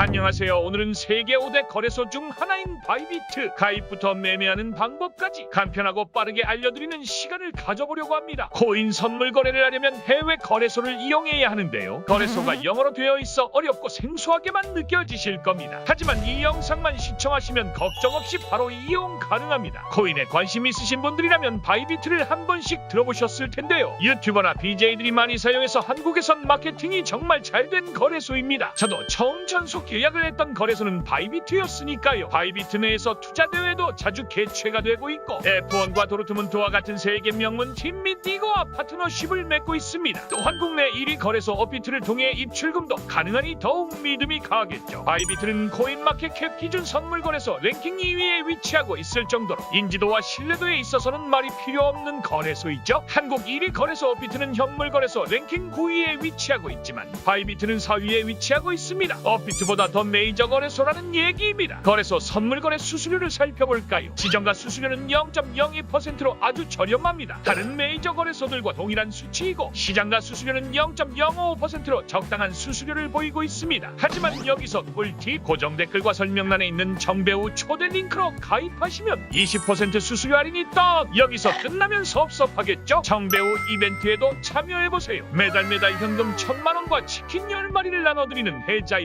안녕하세요. 오늘은 세계 5대 거래소 중 하나인 바이비트 가입부터 매매하는 방법까지 간편하고 빠르게 알려드리는 시간을 가져보려고 합니다. 코인 선물 거래를 하려면 해외 거래소를 이용해야 하는데요. 거래소가 영어로 되어 있어 어렵고 생소하게만 느껴지실 겁니다. 하지만 이 영상만 시청하시면 걱정 없이 바로 이용 가능합니다. 코인에 관심 있으신 분들이라면 바이비트를 한 번씩 들어보셨을 텐데요. 유튜버나 BJ들이 많이 사용해서 한국에선 마케팅이 정말 잘 된 거래소입니다. 저도 처음 전속 계약을 했던 거래소는 바이비트였으니까요. 바이비트 내에서 투자 대회도 자주 개최가 되고 있고 F1과 도르트문트와 같은 세계 명문 팀 및 리그와 파트너십을 맺고 있습니다. 또한 국내 1위 거래소 업비트를 통해 입출금도 가능하니 더욱 믿음이 가겠죠. 바이비트는 코인마켓캡 기준 선물 거래소 랭킹 2위에 위치하고 있을 정도로 인지도와 신뢰도에 있어서는 말이 필요 없는 거래소이죠. 한국 1위 거래소 업비트는 현물 거래소 랭킹 9위에 위치하고 있지만 바이비트는 4위에 위치하고 있습니다. 업비트보다 더 메이저 거래소라는 얘기입니다. 거래소 선물 거래 수수료를 살펴볼까요? 지정가 수수료는 0.02%로 아주 저렴합니다. 다른 메이저 거래소들과 동일한 수치이고 시장가 수수료는 0.05%로 적당한 수수료를 보이고 있습니다. 하지만 여기서 꿀팁, 고정 댓글과 설명란에 있는 정배우 초대 링크로 가입하시면 20% 수수료 할인이 딱! 여기서 끝나면 섭섭하겠죠? 정배우 이벤트에도 참여해보세요. 매달 현금 1000만원과 치킨 10마리를 나눠드리는 해자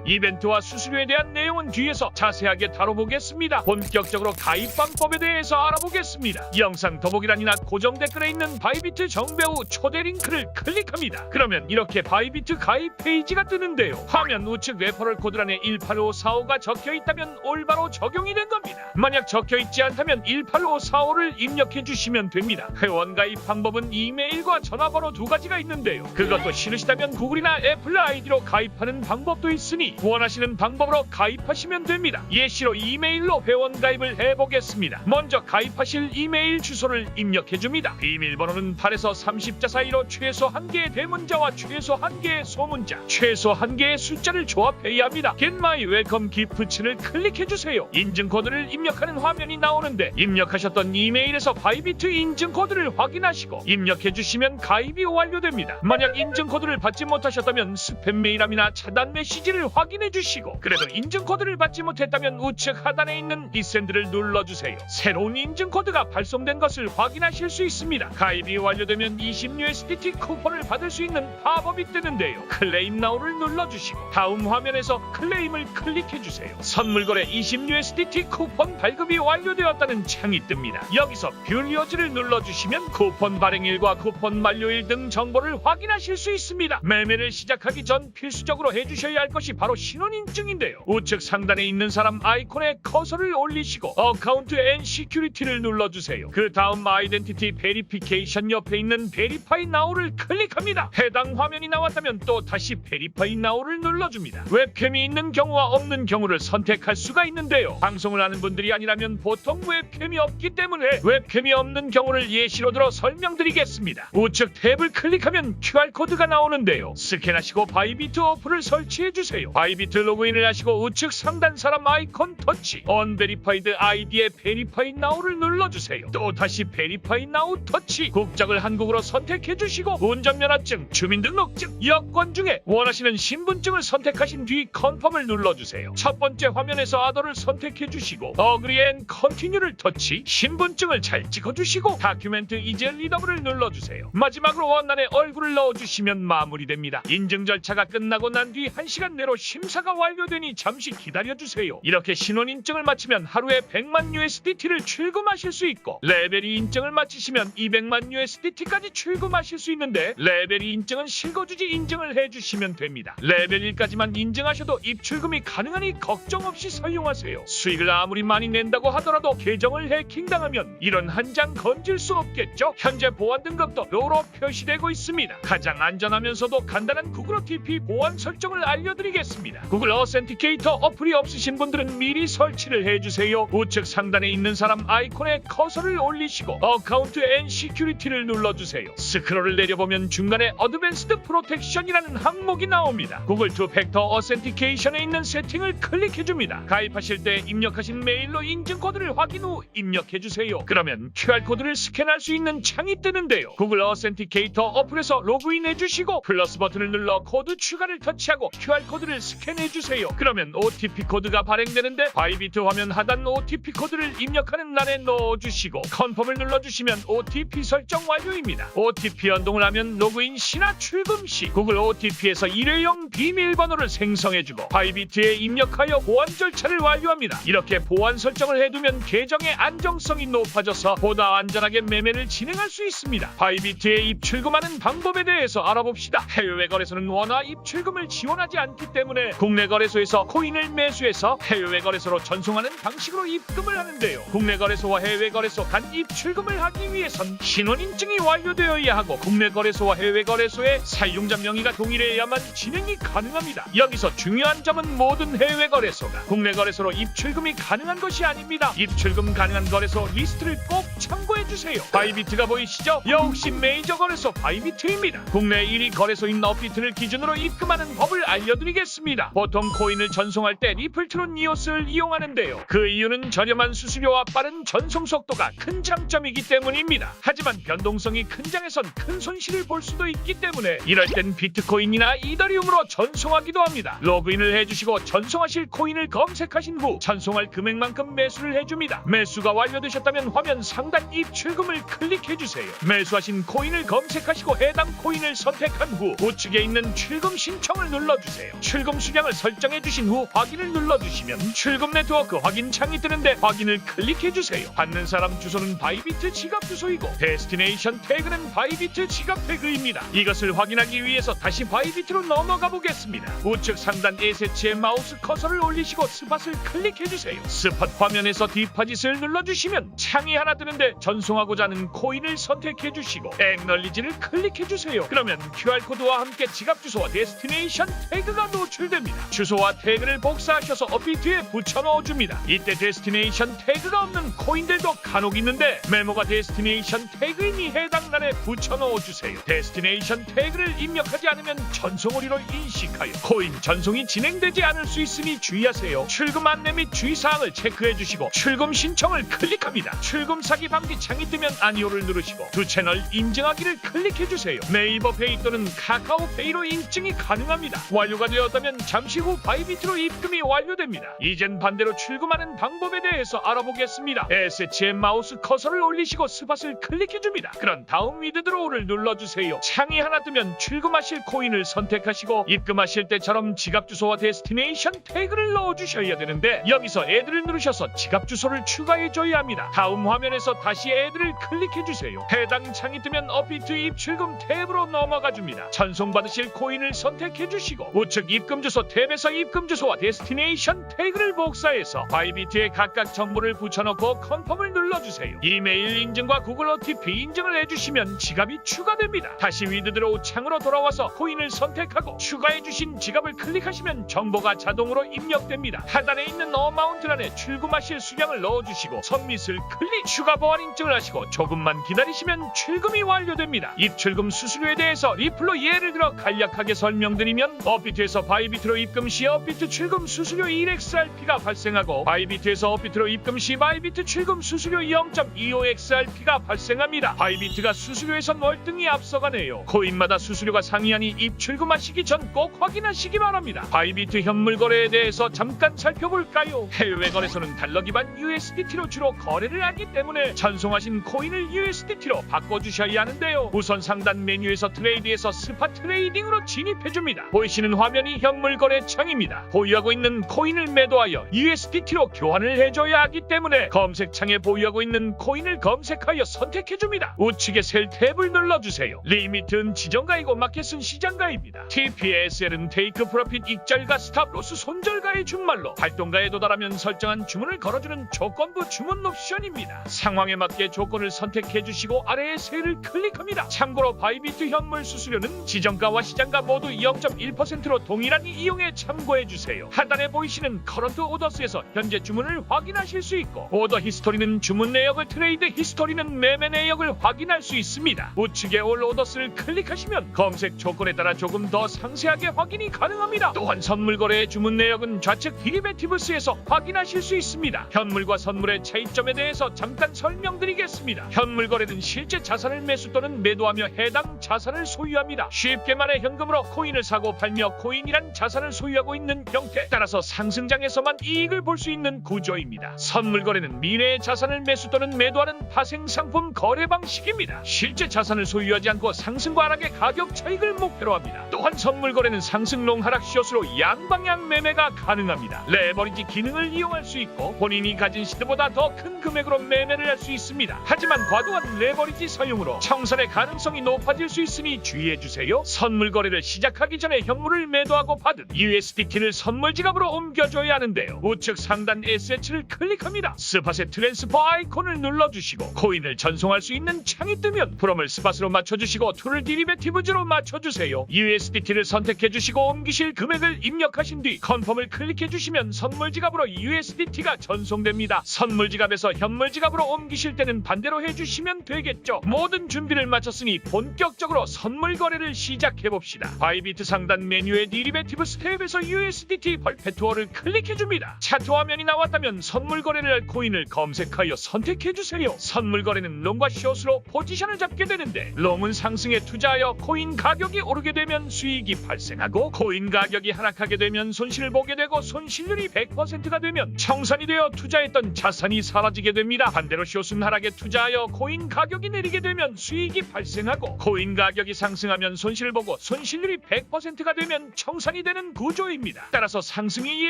이벤트와 수수료에 대한 내용은 뒤에서 자세하게 다뤄보겠습니다. 본격적으로 가입 방법에 대해서 알아보겠습니다. 영상 더보기란이나 고정 댓글에 있는 바이비트 정배우 초대 링크를 클릭합니다. 그러면 이렇게 바이비트 가입 페이지가 뜨는데요. 화면 우측 레퍼럴 코드란에 185545가 적혀있다면 올바로 적용이 된 겁니다. 만약 적혀있지 않다면 185545를 입력해주시면 됩니다. 회원 가입 방법은 이메일과 전화번호 두 가지가 있는데요. 그것도 싫으시다면 구글이나 애플 아이디로 가입하는 방법도 있으니 원하시는 방법으로 가입하시면 됩니다. 예시로 이메일로 회원 가입을 해보겠습니다. 먼저 가입하실 이메일 주소를 입력해줍니다. 비밀번호는 8에서 30자 사이로 최소 1개의 대문자와 최소 1개의 소문자, 최소 1개의 숫자를 조합해야 합니다. Get My Welcome Gift를 클릭해주세요. 인증코드를 입력하는 화면이 나오는데 입력하셨던 이메일에서 바이비트 인증코드를 확인하시고 입력해주시면 가입이 완료됩니다. 만약 인증코드를 받지 못하셨다면 스팸 메일함이나 차단 메시지를 확인해주시고 그래도 인증코드를 받지 못했다면 우측 하단에 있는 리센드를 눌러주세요. 새로운 인증코드가 발송된 것을 확인하실 수 있습니다. 가입이 완료되면 20USDT 쿠폰을 받을 수 있는 팝업이 뜨는데요. 클레임 나우를 눌러주시고 다음 화면에서 클레임을 클릭해주세요. 선물거래 20USDT 쿠폰 발급이 완료되었다는 창이 뜹니다. 여기서 뷰리어즈를 눌러주시면 쿠폰 발행일과 쿠폰 만료일 등 정보를 확인하실 수 있습니다. 매매를 시작하기 전 필수적으로 해주셔야 할 것이 바로 신원인증인데요. 우측 상단에 있는 사람 아이콘에 커서를 올리시고 어카운트 앤 시큐리티를 눌러주세요. 그 다음 아이덴티티 베리피케이션 옆에 있는 베리파이 나우를 클릭합니다. 해당 화면이 나왔다면 또 다시 베리파이 나우를 눌러줍니다. 웹캠이 있는 경우와 없는 경우를 선택할 수가 있는데요. 방송을 하는 분들이 아니라면 보통 웹캠이 없기 때문에 웹캠이 없는 경우를 예시로 들어 설명드리겠습니다. 우측 탭을 클릭하면 QR코드가 나오는데요. 스캔하시고 바이비트 어플을 설치해주세요. 바이비트 로그인을 하시고 우측 상단 사람 아이콘 터치 언베리파이드 아이디에 베리파이 나우를 눌러주세요. 또 다시 베리파이 나우 터치 국적을 한국으로 선택해주시고 운전면허증, 주민등록증, 여권 중에 원하시는 신분증을 선택하신 뒤 컨펌을 눌러주세요. 첫 번째 화면에서 아더를 선택해주시고 어그리 앤 컨티뉴를 터치 신분증을 잘 찍어주시고 다큐멘트 이제 리더블을 눌러주세요. 마지막으로 원란에 얼굴을 넣어주시면 마무리됩니다. 인증 절차가 끝나고 난 뒤 1시간 내로 심사가 완료되니 잠시 기다려주세요. 이렇게 신원인증을 마치면 하루에 100만 USDT를 출금하실 수 있고 레벨 2 인증을 마치시면 200만 USDT까지 출금하실 수 있는데 레벨 2 인증은 실거주지 인증을 해주시면 됩니다. 레벨 1까지만 인증하셔도 입출금이 가능하니 걱정 없이 사용하세요. 수익을 아무리 많이 낸다고 하더라도 계정을 해킹당하면 이런 한 장 건질 수 없겠죠? 현재 보안 등급도 로로 표시되고 있습니다. 가장 안전하면서도 간단한 구글 OTP 보안 설정을 알려드리겠습니다. 구글 어센티케이터 어플이 없으신 분들은 미리 설치를 해주세요. 우측 상단에 있는 사람 아이콘에 커서를 올리시고 어카운트 앤 시큐리티를 눌러주세요. 스크롤을 내려보면 중간에 어드밴스드 프로텍션이라는 항목이 나옵니다. 구글 투팩터 어센티케이션에 있는 세팅을 클릭해줍니다. 가입하실 때 입력하신 메일로 인증코드를 확인 후 입력해주세요. 그러면 QR코드를 스캔할 수 있는 창이 뜨는데요. 구글 어센티케이터 어플에서 로그인해주시고 플러스 버튼을 눌러 코드 추가를 터치하고 QR코드를 스캔 스캔해주세요. 그러면 OTP 코드가 발행되는데 바이비트 화면 하단 OTP 코드를 입력하는欄에 넣어주시고 컨펌을 눌러주시면 OTP 설정 완료입니다. OTP 연동을 하면 로그인 시나 출금 시 구글 OTP에서 일회용 비밀번호를 생성해주고 바이비트에 입력하여 보안 절차를 완료합니다. 이렇게 보안 설정을 해두면 계정의 안정성이 높아져서 보다 안전하게 매매를 진행할 수 있습니다. 바이비트에 입출금하는 방법에 대해서 알아봅시다. 해외 거래소는 원화 입출금을 지원하지 않기 때문에 국내 거래소에서 코인을 매수해서 해외 거래소로 전송하는 방식으로 입금을 하는데요. 국내 거래소와 해외 거래소 간 입출금을 하기 위해선 신원 인증이 완료되어야 하고 국내 거래소와 해외 거래소의 사용자 명의가 동일해야만 진행이 가능합니다. 여기서 중요한 점은 모든 해외 거래소가 국내 거래소로 입출금이 가능한 것이 아닙니다. 입출금 가능한 거래소 리스트를 꼭 참고해주세요. 바이비트가 보이시죠? 역시 메이저 거래소 바이비트입니다. 국내 1위 거래소인 업비트를 기준으로 입금하는 법을 알려드리겠습니다. 보통 코인을 전송할 때 리플트론 이오스를 이용하는데요. 그 이유는 저렴한 수수료와 빠른 전송 속도가 큰 장점이기 때문입니다. 하지만 변동성이 큰 장에선 큰 손실을 볼 수도 있기 때문에 이럴 땐 비트코인이나 이더리움으로 전송하기도 합니다. 로그인을 해주시고 전송하실 코인을 검색하신 후 전송할 금액만큼 매수를 해줍니다. 매수가 완료되셨다면 화면 상단 입출금을 클릭해주세요. 매수하신 코인을 검색하시고 해당 코인을 선택한 후 우측에 있는 출금 신청을 눌러주세요. 출금 수량을 설정해주신 후 확인을 눌러주시면 출금 네트워크 확인 창이 뜨는데 확인을 클릭해주세요. 받는 사람 주소는 바이비트 지갑 주소이고 데스티네이션 태그는 바이비트 지갑 태그입니다. 이것을 확인하기 위해서 다시 바이비트로 넘어가 보겠습니다. 우측 상단 에세치에 마우스 커서를 올리시고 스팟을 클릭해주세요. 스팟 화면에서 디파짓을 눌러주시면 창이 하나 뜨는데 전송하고자 하는 코인을 선택해주시고 액널리지를 클릭해주세요. 그러면 QR코드와 함께 지갑 주소와 데스티네이션 태그가 노출됩니다. 주소와 태그를 복사하셔서 업비트에 붙여 넣어줍니다. 이때 데스티네이션 태그가 없는 코인들도 간혹 있는데 메모가 데스티네이션 태그이니 해당 란에 붙여 넣어주세요. 데스티네이션 태그를 입력하지 않으면 전송 오류로 인식하여 코인 전송이 진행되지 않을 수 있으니 주의하세요. 출금 안내 및 주의사항을 체크해주시고 출금 신청을 클릭합니다. 출금 사기 방지 창이 뜨면 아니오를 누르시고 두 채널 인증하기를 클릭해주세요. 네이버 페이 또는 카카오 페이로 인증이 가능합니다. 완료가 되었다면 잠시 후 바이비트로 입금이 완료됩니다. 이젠 반대로 출금하는 방법에 대해서 알아보겠습니다. 에세치에 마우스 커서를 올리시고 스팟을 클릭해줍니다. 그런 다음 위드드로우를 눌러주세요. 창이 하나 뜨면 출금하실 코인을 선택하시고 입금하실 때처럼 지갑 주소와 데스티네이션 태그를 넣어주셔야 되는데 여기서 애드를 누르셔서 지갑 주소를 추가해줘야 합니다. 다음 화면에서 다시 애드를 클릭해주세요. 해당 창이 뜨면 업비트 입출금 탭으로 넘어가줍니다. 전송받으실 코인을 선택해주시고 우측 입금 주소 탭에서 입금 주소와 데스티네이션 태그를 복사해서 바이비트에 각각 정보를 붙여넣고 컨펌을 눌러주세요. 이메일 인증과 구글 OTP 인증을 해주시면 지갑이 추가됩니다. 다시 위드드로우 창으로 돌아와서 코인을 선택하고 추가해주신 지갑을 클릭하시면 정보가 자동으로 입력됩니다. 하단에 있는 어마운트란에 출금하실 수량을 넣어주시고 सब밋을 클릭. 추가 보안 인증을 하시고 조금만 기다리시면 출금이 완료됩니다. 입출금 수수료에 대해서 리플로 예를 들어 간략하게 설명드리면 업비트에서 바이비트로 입금 시 업비트 출금 수수료 1XRP가 발생하고 바이비트에서 업비트로 입금 시 바이비트 출금 수수료 0.25XRP가 발생합니다. 바이비트가 수수료에선 월등히 앞서가네요. 코인마다 수수료가 상이하니 입출금하시기 전 꼭 확인하시기 바랍니다. 바이비트 현물 거래에 대해서 잠깐 살펴볼까요? 해외 거래소는 달러 기반 USDT로 주로 거래를 하기 때문에 전송하신 코인을 USDT로 바꿔주셔야 하는데요. 우선 상단 메뉴에서 트레이드에서 스팟 트레이딩으로 진입해줍니다. 보이시는 화면이 현물 거래 창입니다. 보유하고 있는 코인을 매도하여 USDT로 교환을 해줘야 하기 때문에 검색창에 보유하고 있는 코인을 검색하여 선택해줍니다. 우측에 셀 탭을 눌러주세요. 리미트는 지정가이고 마켓은 시장가입니다. TPSL은 테이크 프로핏 익절가 스탑로스 손절가의 준말로 활동가에 도달하면 설정한 주문을 걸어주는 조건부 주문 옵션입니다. 상황에 맞게 조건을 선택해주시고 아래의 셀을 클릭합니다. 참고로 바이비트 현물 수수료는 지정가와 시장가 모두 0.1%로 동일하니 이용해 참고해주세요. 하단에 보이시는 커런트 오더스에서 현재 주문을 확인하실 수 있고 오더 히스토리는 주문 내역을 트레이드 히스토리는 매매 내역을 확인할 수 있습니다. 우측에 올 오더스를 클릭하시면 검색 조건에 따라 조금 더 상세하게 확인이 가능합니다. 또한 선물 거래의 주문 내역은 좌측 디리베티브스에서 확인하실 수 있습니다. 현물과 선물의 차이점에 대해서 잠깐 설명드리겠습니다. 현물 거래는 실제 자산을 매수 또는 매도하며 해당 자산을 소유합니다. 쉽게 말해 현금으로 코인을 사고 팔며 코인이란 자산 자산을 소유하고 있는 형태, 따라서 상승장에서만 이익을 볼 수 있는 구조입니다. 선물 거래는 미래의 자산을 매수 또는 매도하는 파생상품 거래 방식입니다. 실제 자산을 소유하지 않고 상승과 하락의 가격 차익을 목표로 합니다. 또한 선물 거래는 상승 하락 숏으로 양방향 매매가 가능합니다. 레버리지 기능을 이용할 수 있고 본인이 가진 시드보다 더 큰 금액으로 매매를 할 수 있습니다. 하지만 과도한 레버리지 사용으로 청산의 가능성이 높아질 수 있으니 주의해주세요. 선물 거래를 시작하기 전에 현물을 매도하고 받은 USDT를 선물 지갑으로 옮겨줘야 하는데요. 우측 상단 SH를 클릭합니다. 스팟의 트랜스퍼 아이콘을 눌러주시고 코인을 전송할 수 있는 창이 뜨면 프롬을 스팟으로 맞춰주시고 툴을 디리베티브즈로 맞춰주세요. USDT를 선택해주시고 옮기실 금액을 입력하신 뒤 컨펌을 클릭해주시면 선물 지갑으로 USDT가 전송됩니다. 선물 지갑에서 현물 지갑으로 옮기실 때는 반대로 해주시면 되겠죠. 모든 준비를 마쳤으니 본격적으로 선물 거래를 시작해봅시다. 바이비트 상단 메뉴의 디리베티브 스텝에서 USDT 벌페투어를 클릭해줍니다. 차트 화면이 나왔다면 선물 거래를 할 코인을 검색하여 선택해주세요. 선물 거래는 롱과 숏으로 포지션을 잡게 되는데 롱은 상승에 투자하여 코인 가격이 오르게 되면 수익이 발생하고 코인 가격이 하락하게 되면 손실을 보게 되고 손실률이 100%가 되면 청산이 되어 투자했던 자산이 사라지게 됩니다. 반대로 숏은 하락에 투자하여 코인 가격이 내리게 되면 수익이 발생하고 코인 가격이 상승하면 손실을 보고 손실률이 100%가 되면 청산이 되는 구조입니다. 따라서 상승이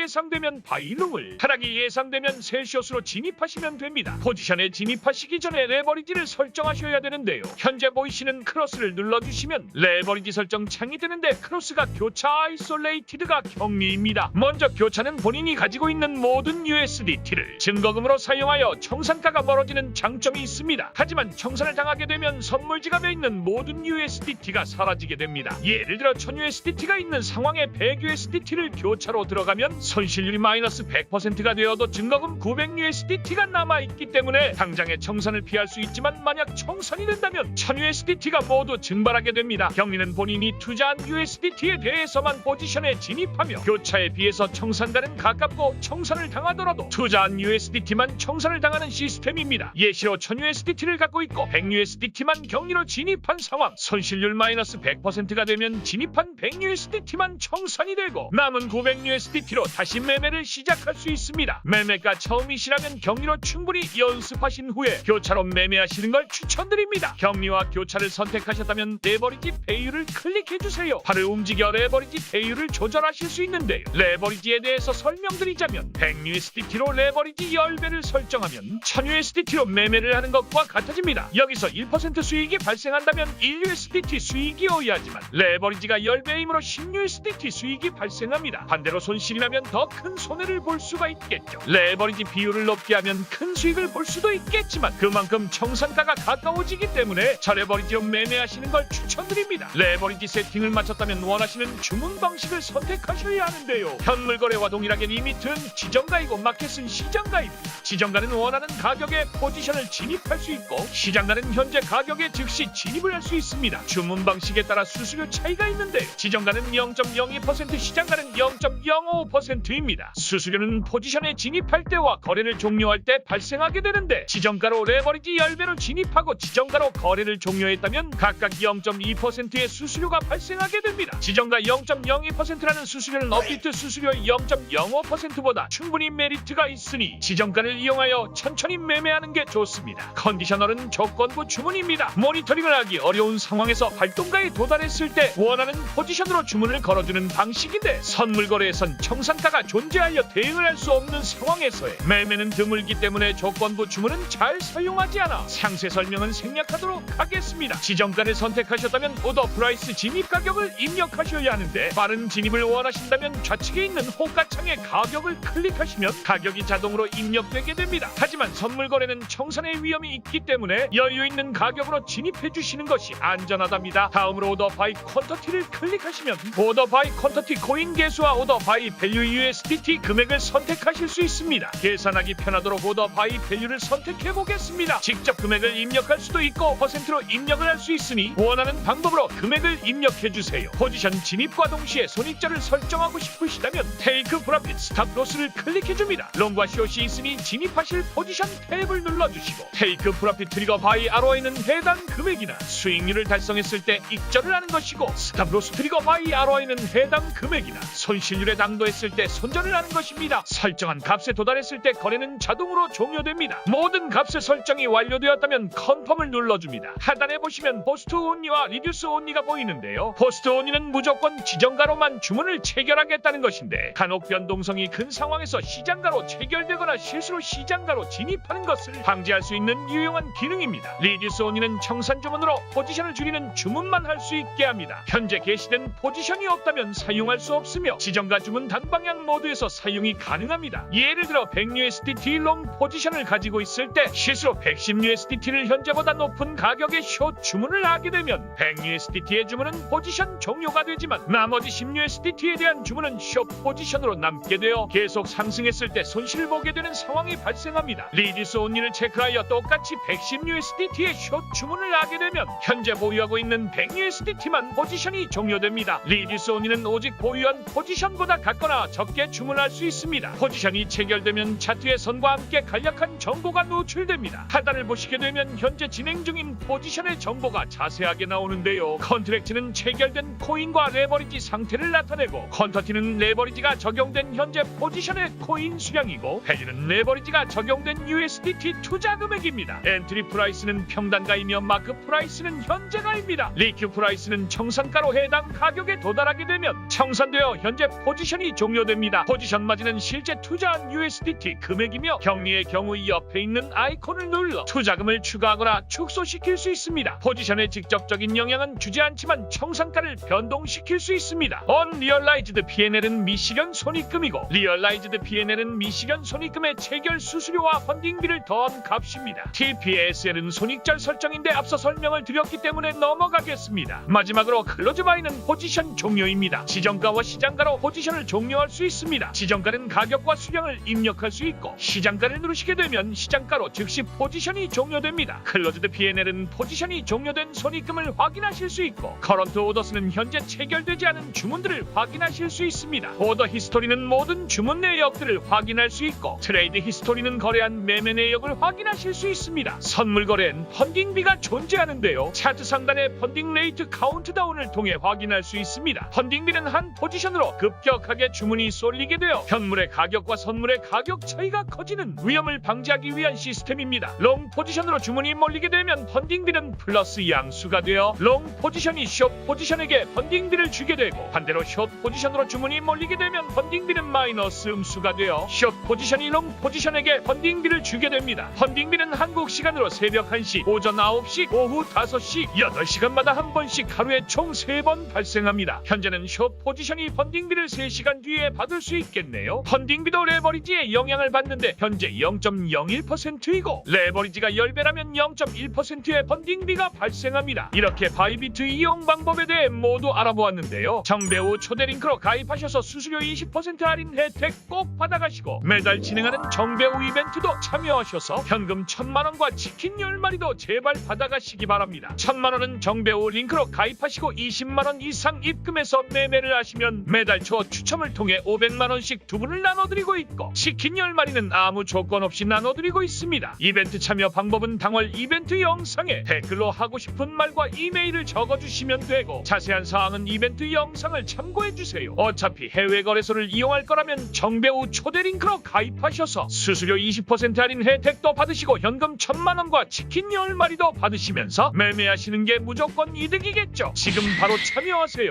예상되면 바이롱을, 하락이 예상되면 셀숏으로 진입하시면 됩니다. 포지션에 진입하시기 전에 레버리지를 설정하셔야 되는데요. 현재 보이시는 크로스를 눌러주시면 레버리지 설정 창이 뜨는데 크로스가 교차 아이솔레이티드가 격리입니다. 먼저 교차는 본인이 가지고 있는 모든 USDT를 증거금으로 사용하여 청산가가 멀어지는 장점이 있습니다. 하지만 청산을 당하게 되면 선물 지갑에 있는 모든 USDT가 사라지게 됩니다. 예를 들어 1000USDT가 있는 상황에 100USDT를 교차로 들어가면 손실률이 마이너스 100%가 되어도 증거금 900USDT가 남아있기 때문에 당장의 청산을 피할 수 있지만 만약 청산이 된다면 1000USDT가 모두 증발하게 됩니다. 격리는 본인이 투자한 USDT에 대해서만 포지션에 진입하며 교차에 비해서 청산가는 가깝고 청산을 당하더라도 투자한 USDT만 청산을 당하는 시스템입니다. 예시로 1000USDT를 갖고 있고 100USDT만 격리로 진입한 상황, 손실률 마이너스 100%가 되면 진입한 100USDT만 청산이 되고 남은 900USDT로 다시 매매를 시작할 수 있습니다. 매매가 처음이시라면 격리로 충분히 연습하신 후에 교차로 매매하시는 걸 추천드립니다. 격리와 교차를 선택하셨다면 레버리지 배율을 클릭해주세요. 팔을 움직여 레버리지 배율을 조절하실 수 있는데요. 레버리지에 대해서 설명드리자면 100USDT로 레버리지 10배를 설정하면 1000USDT로 매매를 하는 것과 같아집니다. 여기서 1% 수익이 발생한다면 1USDT 수익이어야 하지만 레버리지가 10배이므로 10USDT 수익이 발생합니다. 반대로 손실이 나면 더 큰 손해를 볼 수가 있겠죠. 레버리지 비율을 높게 하면 큰 수익을 볼 수도 있겠지만 그만큼 청산가가 가까워지기 때문에 저레버리지로 매매하시는 걸 추천드립니다. 레버리지 세팅을 마쳤다면 원하시는 주문 방식을 선택하셔야 하는데요. 현물 거래와 동일하게 리미트는 지정가이고 마켓은 시장가입니다. 지정가는 원하는 가격에 포지션을 진입할 수 있고 시장가는 현재 가격에 즉시 진입을 할 수 있습니다. 주문 방식에 따라 수수료 차이가 있는데 지정가는 0.02%, 시장가는 0.05%입니다. 수수료는 포지션에 진입할 때와 거래를 종료할 때 발생하게 되는데 지정가로 레버리지 10배로 진입하고 지정가로 거래를 종료했다면 각각 0.2%의 수수료가 발생하게 됩니다. 지정가 0.02%라는 수수료는 업비트 수수료의 0.05%보다 충분히 메리트가 있으니 지정가를 이용하여 천천히 매매하는 게 좋습니다. 컨디셔널은 조건부 주문입니다. 모니터링을 하기 어려운 상황에서 발동가에 도달했을 때 원하는 포지션으로 주문을 걸어주는 방식인데 선물 거래에선 청산가가 존재하여 대응을 할 수 없는 상황에서의 매매는 드물기 때문에 조건부 주문은 잘 사용하지 않아 상세 설명은 생략하도록 하겠습니다. 지정가를 선택하셨다면 오더 프라이스 진입 가격을 입력하셔야 하는데 빠른 진입을 원하신다면 좌측에 있는 호가창의 가격을 클릭하시면 가격이 자동으로 입력되게 됩니다. 하지만 선물 거래는 청산의 위험이 있기 때문에 여유 있는 가격으로 진입해 주시는 것이 안전하답니다. 다음으로 오더 바이 퀀터티를 클릭하시면 오더 바이 퀀터티 코인 개수와 오더 바이 밸류 USDT 금액을 선택하실 수 있습니다. 계산하기 편하도록 오더 바이 밸류를 선택해 보겠습니다. 직접 금액을 입력할 수도 있고 퍼센트로 입력을 할 수 있으니 원하는 방법으로 금액을 입력해 주세요. 포지션 진입과 동시에 손익자를 설정하고 싶으시다면 테이크 프로핏 스탑 로스를 클릭해 줍니다. 롱과 숏이 있으니 진입하실 포지션 탭을 눌러주시고 테이크 프로핏 트리거 바이 ROI는 해당 금액이나 수익률을 달성했을 때 익절을 하는 것이고 스탑 로스 트리거 바이 ROI는 해당 금액이나 손실률에 당도했을 때 손절을 하는 것입니다. 설정한 값에 도달했을 때 거래는 자동으로 종료됩니다. 모든 값의 설정이 완료되었다면 컨펌을 눌러줍니다. 하단에 보시면 포스트 온리와 리듀스 온리가 보이는데요. 포스트 온리는 무조건 지정가로만 주문을 체결하겠다는 것인데 간혹 변동성이 큰 상황에서 시장가로 체결되거나 실수로 시장가로 진입하는 것을 방지할 수 있는 유용한 기능입니다. 리듀스 온리는 청산 주문으로 포지션을 줄이는 주문만 할 수 있게 합니다. 현재 게시된 포지션이 없다면 사용할 수 없으며 지정가 주문 단방향 모드에서 사용이 가능합니다. 예를 들어 100USDT 롱 포지션을 가지고 있을 때 실수로 110USDT를 현재보다 높은 가격의 숏 주문을 하게 되면 100USDT의 주문은 포지션 종료가 되지만 나머지 10USDT에 대한 주문은 숏 포지션으로 남게 되어 계속 상승했을 때 손실을 보게 되는 상황이 발생합니다. 리듀스 온리를 체크하여 똑같이 110USDT의 숏 주문을 하게 되면 현재 보유하고 있는 100USDT만 포지션이 종료됩니다. 리듀스 온리는 오직 보유한 포지션보다 같거나 적게 주문할 수 있습니다. 포지션이 체결되면 차트의 선과 함께 간략한 정보가 노출됩니다. 하단을 보시게 되면 현재 진행 중인 포지션의 정보가 자세하게 나오는데요. 컨트랙트는 체결된 코인과 레버리지 상태를 나타내고 컨터티는 레버리지가 적용된 현재 포지션의 코인 수량이고 해지는 레버리지가 적용된 USDT 투자 금액입니다. 엔트리 프라이스는 평단가이며 마크 프라이스는 현재가입니다. 리큐 프라이스는 청산가로 해당 가격에 도달하게 되면 청산되어 현재 포지션이 종료됩니다. 포지션 마진은 실제 투자한 USDT 금액이며 격리의 경우 옆에 있는 아이콘을 눌러 투자금을 추가하거나 축소시킬 수 있습니다. 포지션에 직접적인 영향은 주지 않지만 청산가를 변동시킬 수 있습니다. 언리얼라이즈드 P&L은 미실현 손익금이고 리얼라이즈드 P&L은 미실현 손익금의 체결 수수료와 펀딩비를 더한 값입니다. TPSL은 손익절 설정인데 앞서 설명을 드렸기 때문에 넘어가겠습니다. 마지막으로 클로즈 바이는 포지션 종료입니다. 지정가와 시장가로 포지션을 종료할 수 있습니다. 지정가는 가격과 수량을 입력할 수 있고 시장가를 누르시게 되면 시장가로 즉시 포지션이 종료됩니다. 클로즈드 P&L은 포지션이 종료된 손익금을 확인하실 수 있고 커런트 오더스는 현재 체결되지 않은 주문들을 확인하실 수 있습니다. 오더 히스토리는 모든 주문 내역들을 확인할 수 있고 트레이드 히스토리는 거래한 매매 내역을 확인하실 수 있습니다. 선물 거래엔 펀딩비가 존재하는데요. 차트 상단의 펀딩 레이트 카운트다운을 통해 확인할 수 있습니다. 펀딩비는 한 포지션으로 급격하게 주문이 쏠리게 되어 현물의 가격과 선물의 가격 차이가 커지는 위험을 방지하기 위한 시스템입니다. 롱 포지션으로 주문이 몰리게 되면 펀딩비는 플러스 양수가 되어 롱 포지션이 숏 포지션에게 펀딩비를 주게 되고 반대로 숏 포지션으로 주문이 몰리게 되면 펀딩비는 마이너스 음수가 되어 숏 포지션이 롱 포지션에게 펀딩비를 주게 됩니다. 펀딩비는 한국 시간으로 새벽 1시, 오전 9시, 오후 5시, 8시간마다 한 번씩 하루에 총 3번 발생합니다. 현재는 숏 포지션이 펀딩비를 3시간 뒤에 받을 수 있겠네요. 펀딩비도 레버리지에 영향을 받는데 현재 0.01%이고 레버리지가 10배라면 0.1%의 펀딩비가 발생합니다. 이렇게 바이비트 이용 방법에 대해 모두 알아보았는데요. 정배우 초대 링크로 가입하셔서 수수료 20% 할인 혜택 꼭 받아가시고 매달 진행하는 정배우 이벤트도 참여하셔서 현금 1000만원과 치킨 10마리도 제발 받아가시기 바랍니다. 1000만원은 정배우 링크로 가입하시고 20만원 이상 입금해서 매매를 하시면 매달 초 추첨을 통해 500만원씩 두 분을 나눠드리고 있고 치킨 10마리는 아무 조건 없이 나눠드리고 있습니다. 이벤트 참여 방법은 당월 이벤트 영상에 댓글로 하고 싶은 말과 이메일을 적어주시면 되고 자세한 사항은 이벤트 영상을 참고해주세요. 어차피 해외 거래소를 이용할 거라면 정배우 초대 링크로 가입하셔서 수수료 20% 할인 혜택도 받으시고 현금 1000만원과 치킨 10마리도 받으시면서 매매하시는 게 무조건 이득이겠죠. 지금 바로 참여하세요.